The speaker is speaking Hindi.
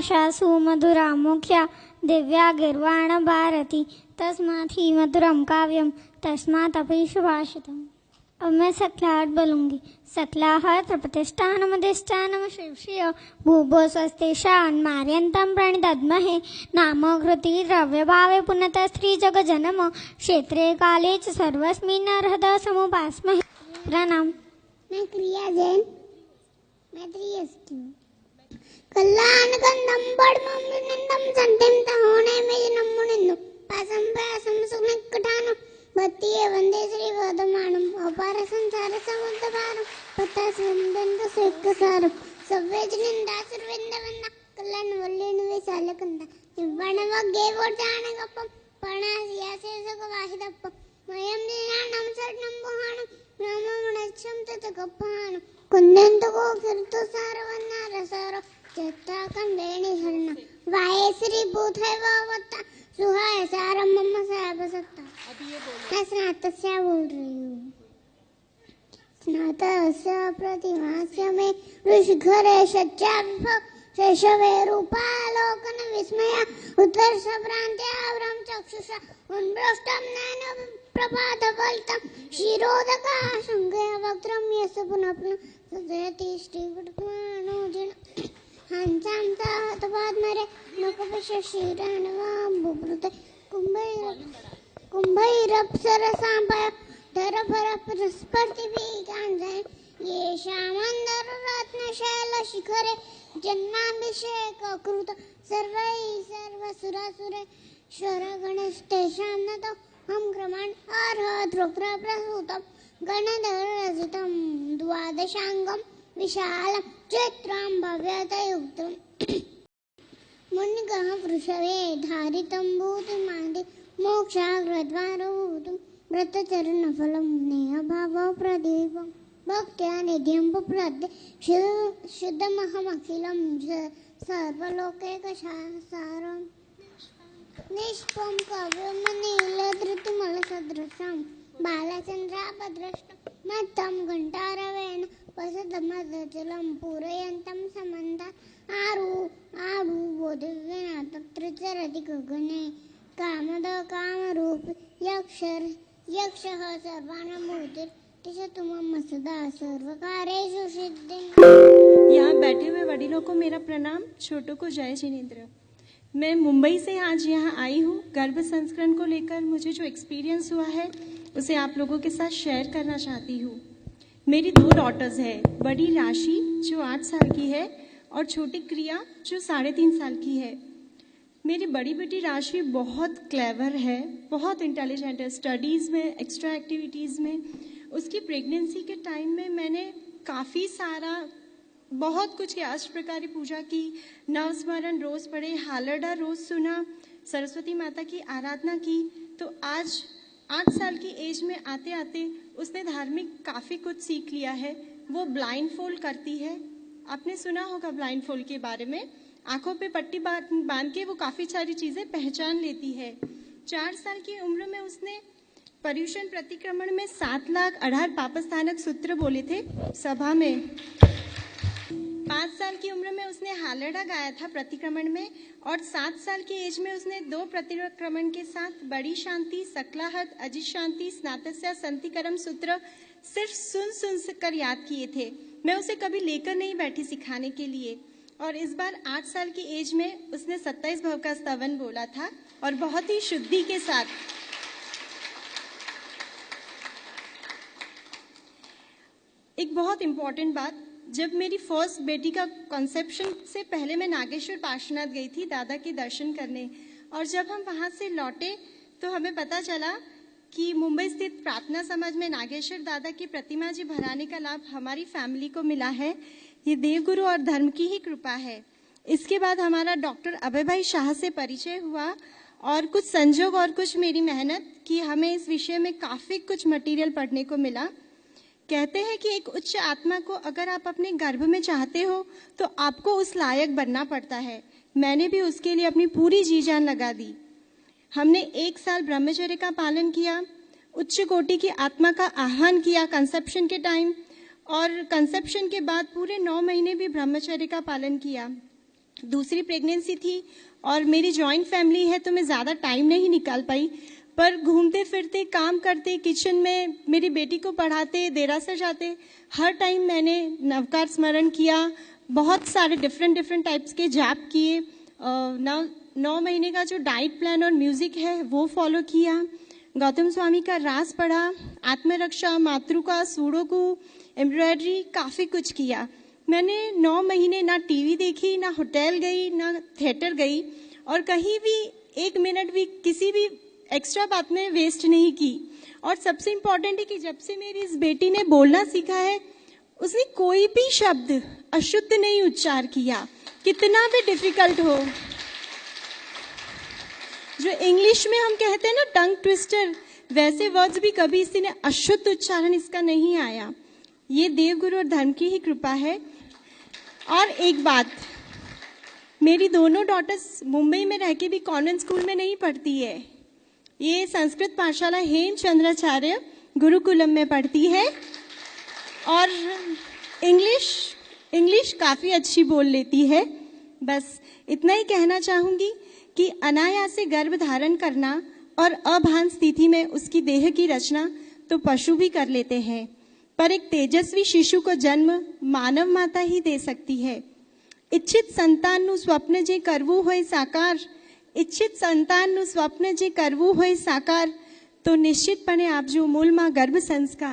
भाषा सुमधुरा मुख्या दिव्या गिर्वाण भारती तस्मात् ही मधुरम काव्यम तस्मात् अपि सुभाषितम्। अब मैं सकलाहट बोलूंगी। सकलाहट प्रतिष्ठानमधिष्ठानम शिवश्रिय भूभो स्वस्तिशान मार्यन्तं प्रणिदद्महे नाम कृति द्रव्य भावे पुनः स्त्री जग जन्म क्षेत्रे काले च सर्वस्मिन् अर्हता समुपास्महे। मेरा नाम मैं क्रिया जैन, मैं 3 कल्याण कंदम बड़मम निंदम संतेम तहोने में नम्मुनिंदु पासम पासम सुनिकटानु भक्तिये वंदे श्री वदमानम अपार संसार समुद्रपारम पता सुंदंत सुखसारम सव्वेजनिंदा सर्वेंद वंदा कल्याण वल्लेनु विशालकंदा निव्वणवग्गे वोटाणगप्पम पणासियासे सुखवाहिदप्पम मयम ज्ञानम शरणम बुहाणम नाममुणच्छम ततगप्पाणम कुंदंतको कीर्तो सारवन्नार सारो चेता कंडेनि शरण वाये श्री भूतै वावत्ता सुहाय सारम मम साब सत्ता। मैं स्नातस्य बोल रही हूँ। स्नातस्य प्रतिमास्य में ऋषिघरे शज्जा विभव शैशवे रूपालोकन विस्मया उत्कर्ष भ्रांत्यावरं चक्षुषा उन्मृष्टं नयन प्रभातफलितं शिरोदका शङ्खया वक्त्रं यस्य पुनः पुनः सजयति श्रीवटमानोजन हंसां ताहतपाद्मरे नखपशशिराणवां बुभृते कुम्भैरप्सरसाम्पय धरफरस्पर्तिभिगान्धे येषामन्दररत्नशैलशिखरे जन्माभिषेककृत सर्वैः सर्वसुरासुरेश्वरगणस्तेषां नतो हम क्रमान् अर्हद्रुप्रप्रसूतं गणधररचितं द्वादशाङ्गं विशालं चैत्रां भव्यतयुक्तम् मुनिगः वृषवे धारितं भूतिमादि मोक्षाग्रद्वारभूतं व्रतचरणफलं नेहभावप्रदीपं भक्त्या निधिं प्रपद्ये शुद्धमहमखिलं सर्वलोकैकसारम् निष्पं कव्यमनीलधृतमलसदृशं बालचन्द्रापदृष्टं मत्तं घण्टारवेण वसतमदचलं पूरयन्तं समन्तात् आरूढोदिव्यनाथं त्रिचरति गगने कामरूपी यक्षः सर्वानुभूतिर्तिष्ठतु मम सदा सर्वकार्येषु सिद्धिं। यहाँ बैठे हुए वडीलों को मेरा प्रणाम, छोटों को जय जिनेन्द्र। मैं मुंबई से आज यहाँ आई हूँ। गर्भ संस्करण को लेकर मुझे जो एक्सपीरियंस हुआ है उसे आप लोगों के साथ शेयर करना चाहती हूँ। मेरी 2 डॉटर्स हैं, बड़ी राशि जो 8 साल की है और छोटी क्रिया जो 3.5 साल की है। मेरी बड़ी बेटी राशि बहुत क्लेवर है, बहुत इंटेलिजेंट है स्टडीज़ में, एक्स्ट्रा एक्टिविटीज़ में। उसकी प्रेगनेंसी के टाइम में मैंने काफ़ी सारा बहुत कुछ की अष्टप्रकारी पूजा की, नवस्मरण रोज पढ़े, हालरडा रोज सुना, सरस्वती माता की आराधना की। तो आज 8 साल की एज में आते आते उसने धार्मिक काफ़ी कुछ सीख लिया है। वो ब्लाइंड फोल्ड करती है, आपने सुना होगा ब्लाइंड फोल्ड के बारे में। आंखों पे पट्टी बांध के वो काफ़ी सारी चीज़ें पहचान लेती है। 4 साल की उम्र में उसने पर्युषण प्रतिक्रमण में 7,18,000 पापस्थानक सूत्र बोले थे सभा में। 5 साल की उम्र में उसने हालरडा गाया था प्रतिक्रमण में, और 7 साल की एज में उसने 2 प्रतिक्रमण के साथ बड़ी शांति, सकलाहट, अजित शांति, स्नातस्य, संतिकरम सूत्र सिर्फ सुन कर याद किए थे। मैं उसे कभी लेकर नहीं बैठी सिखाने के लिए। और इस बार 8 साल की एज में उसने 27 भव का स्तवन बोला था और बहुत ही शुद्धि के साथ। एक बहुत इम्पॉर्टेंट बात, जब मेरी फर्स्ट बेटी का कॉन्सेप्शन से पहले मैं नागेश्वर पार्श्वनाथ गई थी दादा के दर्शन करने, और जब हम वहाँ से लौटे तो हमें पता चला कि मुंबई स्थित प्रार्थना समाज में नागेश्वर दादा की प्रतिमा जी भराने का लाभ हमारी फैमिली को मिला है। ये देवगुरु और धर्म की ही कृपा है। इसके बाद हमारा डॉक्टर अभय भाई शाह से परिचय हुआ, और कुछ संजोग और कुछ मेरी मेहनत की हमें इस विषय में काफ़ी कुछ मटेरियल पढ़ने को मिला। कहते हैं कि एक उच्च आत्मा को अगर आप अपने गर्भ में चाहते हो तो आपको उस लायक बनना पड़ता है। मैंने भी उसके लिए अपनी पूरी जी जान लगा दी। हमने 1 साल ब्रह्मचर्य का पालन किया, उच्च कोटि की आत्मा का आह्वान किया कंसेप्शन के टाइम, और कंसेप्शन के बाद पूरे 9 महीने भी ब्रह्मचर्य का पालन किया। दूसरी प्रेगनेंसी थी और मेरी जॉइंट फैमिली है तो मैं ज़्यादा टाइम नहीं निकाल पाई, पर घूमते फिरते काम करते किचन में मेरी बेटी को पढ़ाते देरासर जाते हर टाइम मैंने नवकार स्मरण किया, बहुत सारे डिफरेंट टाइप्स के जाप किए। 9 महीने का जो डाइट प्लान और म्यूजिक है वो फॉलो किया, गौतम स्वामी का रास पढ़ा, आत्मरक्षा, मातृका, सूडोकू, एम्ब्रॉयडरी, काफ़ी कुछ किया। मैंने 9 महीने ना टीवी देखी, ना होटल गई, ना थिएटर गई और कहीं भी 1 मिनट भी किसी भी एक्स्ट्रा बात में वेस्ट नहीं की। और सबसे इम्पोर्टेंट है कि जब से मेरी इस बेटी ने बोलना सीखा है उसने कोई भी शब्द अशुद्ध नहीं उच्चार किया, कितना भी डिफिकल्ट हो। जो इंग्लिश में हम कहते हैं ना टंग ट्विस्टर, वैसे वर्ड्स भी कभी इसी ने अशुद्ध उच्चारण इसका नहीं आया। ये देवगुरु और धर्म की ही कृपा है। और एक बात, मेरी दोनों डॉटर्स मुंबई में रह के भी कॉन्वेंट स्कूल में नहीं पढ़ती है, ये संस्कृत पाठशाला हेमचंद्राचार्य गुरुकुलम में पढ़ती है और इंग्लिश काफ़ी अच्छी बोल लेती है। बस इतना ही कहना चाहूँगी कि अनायास से गर्भ धारण करना और अभान स्थिति में उसकी देह की रचना तो पशु भी कर लेते हैं, पर एक तेजस्वी शिशु को जन्म मानव माता ही दे सकती है। इच्छित संतानનું स्वप्न जे करवू होय साकार, इच्छित संतानનું स्वप्न जे करवू होय साकार, तो निश्चितपणे आपजो मूलમાં ગર્ભ સંસ્કાર।